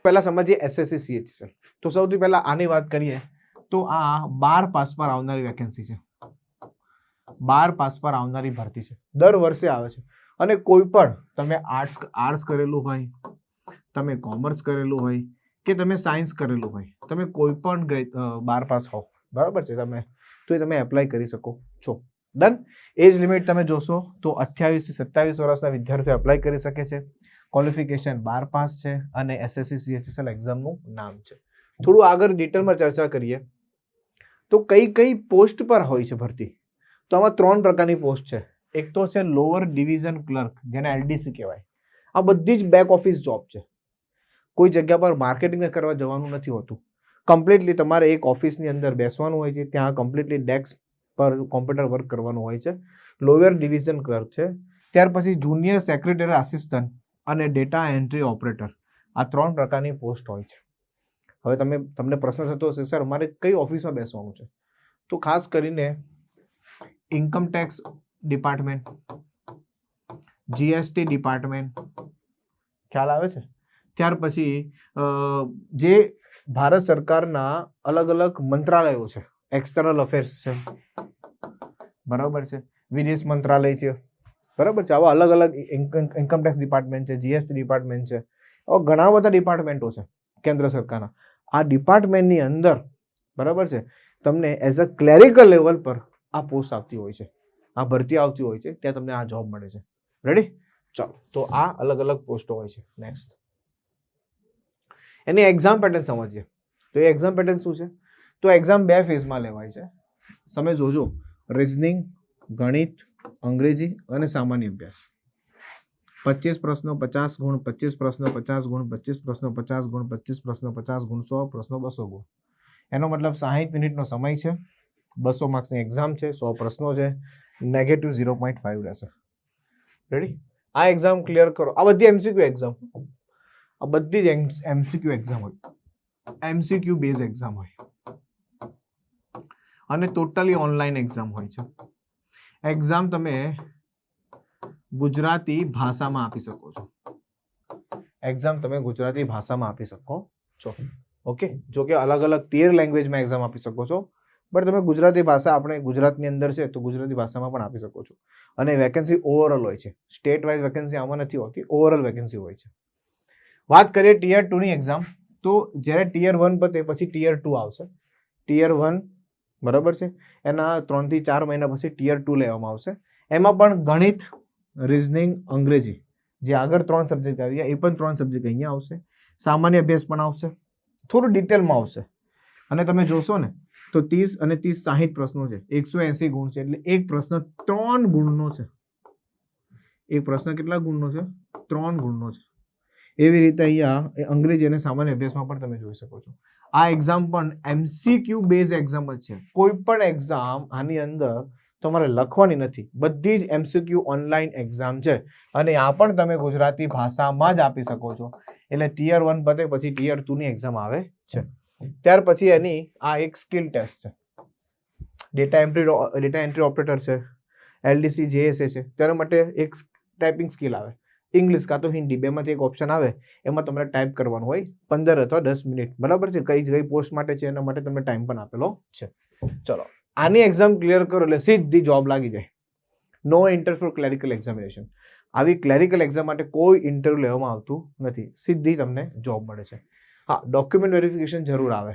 પહેલા સમજીએ SSC CHSL. તો સૌથી પહેલા આની વાત કરીએ તો આ 12 પાસ પર આવનારી વેકેન્સી છે. 12 પાસ પર આવનારી ભરતી છે, દર વર્ષે આવે છે. અને કોઈ પણ તમે આર્ટ્સ કરેલું હોય, તમે કોમર્સ કરેલું હોય કે તમે સાયન્સ કરેલું હોય, તમે કોઈ પણ 12 પાસ હો, બરાબર છે, તમે તો એ તમે એપ્લાય કરી શકો છો. ડન. એજ લિમિટ તમે જોશો તો 28 થી 27 વર્ષના વિદ્યાર્થીઓ એપ્લાય કરી શકે છે. ક્વોલિફિકેશન 12 પાસ છે અને એસએસસી સીએચએસએલ એક્ઝામનું નામ છે. થોડું આગળ ડિટેલમાં ચર્ચા કરીએ તો કઈ કઈ પોસ્ટ પર હોય છે ભરતી. તો આમાં 3 પ્રકારની પોસ્ટ છે. એક તો છે લોઅર ડિવિઝન ક્લર્ક, જેને એલડીસી કહેવાય. આ બધી જ બેક ઓફિસ જોબ છે. કોઈ જગ્યા પર માર્કેટિંગ કરવા જવાનું નથી હોતું. કમ્પ્લીટલી તમારે એક ઓફિસની અંદર બેસવાનું હોય છે, ત્યાં કમ્પ્લીટલી ડેસ્ક પર કોમ્પ્યુટર વર્ક કરવાનું હોય છે. લોઅર ડિવિઝન ક્લર્ક છે. ત્યાર પછી જુનિયર સેક્રેટરી આસિસ્ટન્ટ અને ડેટા એન્ટ્રી ઓપરેટર. આ 3 પ્રકારની પોસ્ટ હોય છે. હવે તમને પ્રશ્ન થતો હશે, સર અમારે કઈ ઓફિસમાં બેસવાનું છે? તો ખાસ કરીને income tax department, GST department, ખ્યાલ આવે છે? ત્યાર પછી જે ભારત સરકારના અલગ અલગ મંત્રાલયો છે, એક્સટર્નલ અફેર્સ છે, બરાબર છે, વિદેશ મંત્રાલય છે, બરાબર છે, આવા અલગ અલગ ઇન્કમ ટેક્સ ડિપાર્ટમેન્ટ છે, જીએસટી ડિપાર્ટમેન્ટ છે, આવા ઘણા બધા ડિપાર્ટમેન્ટો છે કેન્દ્ર સરકારના. આ ડિપાર્ટમેન્ટની અંદર, બરાબર છે, તમને એઝ અ ક્લેરિકલ લેવલ પર આ પોસ્ટ આવતી હોય છે, આ ભરતી આવતી હોય છે, ત્યાં તમને આ જોબ મળે છે. રેડી? ચાલો, તો આ અલગ અલગ પોસ્ટો હોય છે. નેક્સ્ટ એની એક્ઝામ પેટર્ન સમજીએ. તો એ એક્ઝામ પેટર્ન શું છે? તો એક્ઝામ 2 ફેઝમાં લેવાય છે. તમે જોજો, રીઝનિંગ, ગણિત, અંગ્રેજી અને સામાન્ય અભ્યાસ. 25 પ્રશ્નો 50 ગુણ, 25 પ્રશ્નો 50 ગુણ, 25 પ્રશ્નો 50 ગુણ, 25 પ્રશ્નો 50 ગુણ, 100 પ્રશ્નો 200 ગુણ. એનો મતલબ 60 મિનિટનો સમય છે, 200 માર્ક્સની એક્ઝામ છે, 100 પ્રશ્નો છે, નેગેટિવ 0.5 રહેશે. રેડી? આ એક્ઝામ ક્લિયર કરો. આ બધી એમસીક્યુ એક્ઝામ, આ બધી જ એમસીક્યુ એક્ઝામ હોય, એમસીક્યુ બેઝ એક્ઝામ હોય અને ટોટલી ઓનલાઈન એક્ઝામ હોય છે. એક્ઝામ તમે ગુજરાતી ભાષામાં આપી શકો છો. એક્ઝામ તમે ગુજરાતી ભાષામાં આપી શકો છો. ઓકે, જો કે અલગ અલગ 13 લેંગ્વેજમાં એક્ઝામ આપી શકો છો, બટ તમે ગુજરાતી ભાષા, આપણે ગુજરાતની અંદર છે તો ગુજરાતી ભાષામાં પણ આપી શકો છો. અને વેકેન્સી ઓવરઓલ હોય છે, સ્ટેટ વાઇઝ વેકેન્સી આમાં નથી હોતી, ઓવરઓલ વેકેન્સી હોય છે. વાત કરીએ ટીયર 2 ની એક્ઝામ, તો જ્યારે ટીયર 1 પતે પછી ટીયર 2 આવશે. ટીયર 1, બરાબર છે, એના 3 થી 4 મહિના પછી ટીયર 2 લેવામાં આવશે. એમાં પણ ગણિત, રીઝનિંગ, અંગ્રેજી, જે આગળ 3 સબ્જેક્ટ આવ્યા એ પણ 3 સબ્જેક્ટ અહીંયા આવશે. સામાન્ય અભ્યાસ પણ આવશે, થોડું ડિટેલમાં આવશે. અને તમે જોશો ને તો 30 અને 30 60 પ્રશ્નો છે, 180 ગુણ છે, એટલે એક પ્રશ્ન 3 ગુણનો છે. એક પ્રશ્ન કેટલા ગુણનો છે? 3 ગુણનો છે. એવી રીતે અહીંયા અંગ્રેજી અને સામાન્ય અભ્યાસમાં પણ તમે જોઈ શકો છો. આ એક્ઝામ પણ એમસીક્યુ બેઝ એક્ઝામ જ છે. કોઈ પણ એક્ઝામ આની અંદર તમારે લખવાની નથી, બધી જ એમસીક્યુ ઓનલાઈન એક્ઝામ છે. અને આ પણ તમે ગુજરાતી ભાષામાં જ આપી શકો છો. એટલે ટીયર 1 પતે પછી ટીયર 2 ની એક્ઝામ આવે છે. ત્યાર પછી એની આ એક સ્કિલ ટેસ્ટ છે, ડેટા એન્ટ્રી ઓપરેટર છે, એલડીસી જેએસએ છે. તેના માટે એક ટાઈપિંગ સ્કિલ આવે, ઇંગ્લિશ કાં તો હિન્દી, બેમાંથી એક ઓપ્શન આવે, એમાં તમારે ટાઈપ કરવાનું હોય 15 અથવા 10 મિનિટ, બરાબર છે. કઈ પોસ્ટ માટે છે એના માટે તમને ટાઈમ પણ આપેલો છે. ચલો, આની એક્ઝામ ક્લિયર કરો એટલે સીધી જોબ લાગી જાય. નો ઇન્ટરવ્યુ ફોર ક્લેરિકલ એક્ઝામિનેશન. આવી ક્લેરિકલ એક્ઝામ માટે કોઈ ઇન્ટરવ્યુ લેવામાં આવતું નથી, સીધી તમને જોબ મળે છે. હા, ડોક્યુમેન્ટ વેરિફિકેશન જરૂર આવે.